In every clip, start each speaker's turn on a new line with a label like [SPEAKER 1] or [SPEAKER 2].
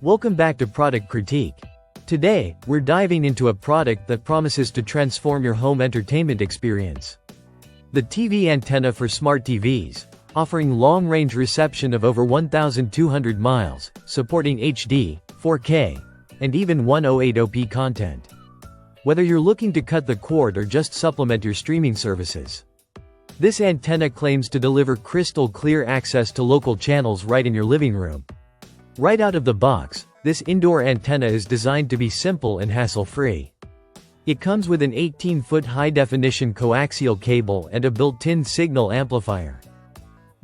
[SPEAKER 1] Welcome back to Product Critique. Today, we're diving into a product that promises to transform your home entertainment experience. The TV antenna for smart TVs, offering long-range reception of over 1,200 miles, supporting HD, 4K, and even 1080p content. Whether you're looking to cut the cord or just supplement your streaming services, this antenna claims to deliver crystal-clear access to local channels right in your living room. Right out of the box, this indoor antenna is designed to be simple and hassle-free. It comes with an 18-foot high-definition coaxial cable and a built-in signal amplifier.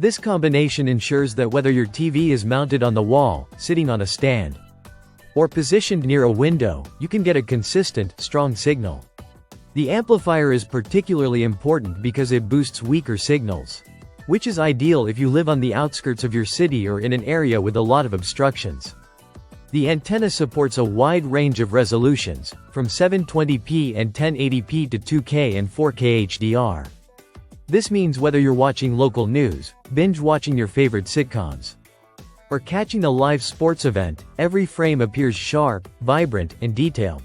[SPEAKER 1] This combination ensures that whether your TV is mounted on the wall, sitting on a stand, or positioned near a window, you can get a consistent, strong signal. The amplifier is particularly important because it boosts weaker signals, which is ideal if you live on the outskirts of your city or in an area with a lot of obstructions. The antenna supports a wide range of resolutions, from 720p and 1080p to 2K and 4K HDR. This means whether you're watching local news, binge-watching your favorite sitcoms, or catching a live sports event, every frame appears sharp, vibrant, and detailed.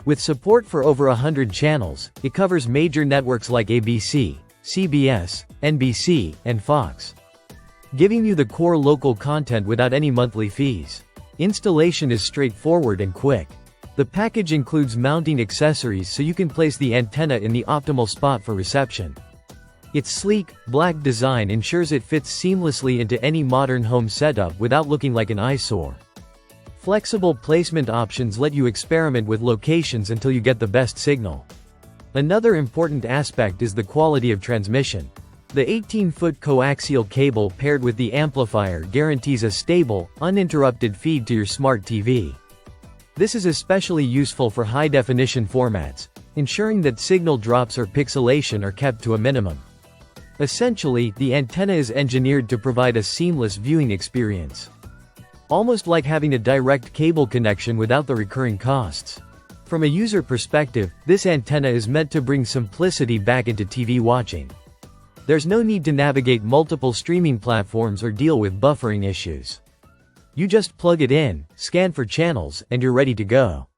[SPEAKER 1] With support for over 100 channels, it covers major networks like ABC, CBS, NBC, and Fox, giving you the core local content without any monthly fees. Installation is straightforward and quick. The package includes mounting accessories so you can place the antenna in the optimal spot for reception. Its sleek, black design ensures it fits seamlessly into any modern home setup without looking like an eyesore. Flexible placement options let you experiment with locations until you get the best signal. Another important aspect is the quality of transmission. The 18-foot coaxial cable paired with the amplifier guarantees a stable, uninterrupted feed to your smart TV. This is especially useful for high-definition formats, ensuring that signal drops or pixelation are kept to a minimum. Essentially, the antenna is engineered to provide a seamless viewing experience, almost like having a direct cable connection without the recurring costs. From a user perspective, this antenna is meant to bring simplicity back into TV watching. There's no need to navigate multiple streaming platforms or deal with buffering issues. You just plug it in, scan for channels, and you're ready to go.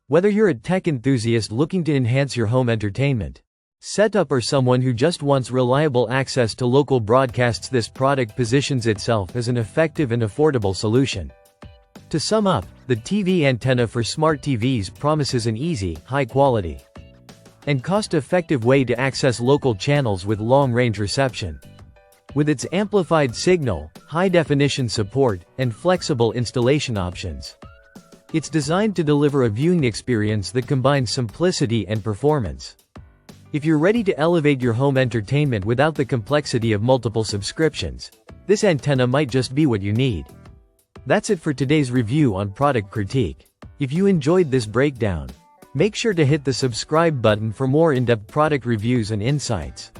[SPEAKER 1] Whether you're a tech enthusiast looking to enhance your home entertainment setup or someone who just wants reliable access to local broadcasts, this product positions itself as an effective and affordable solution. To sum up, the TV antenna for smart TVs promises an easy, high-quality, and cost-effective way to access local channels with long-range reception. With its amplified signal, high-definition support, and flexible installation options, it's designed to deliver a viewing experience that combines simplicity and performance. If you're ready to elevate your home entertainment without the complexity of multiple subscriptions, this antenna might just be what you need. That's it for today's review on Product Critique. If you enjoyed this breakdown, make sure to hit the subscribe button for more in-depth product reviews and insights.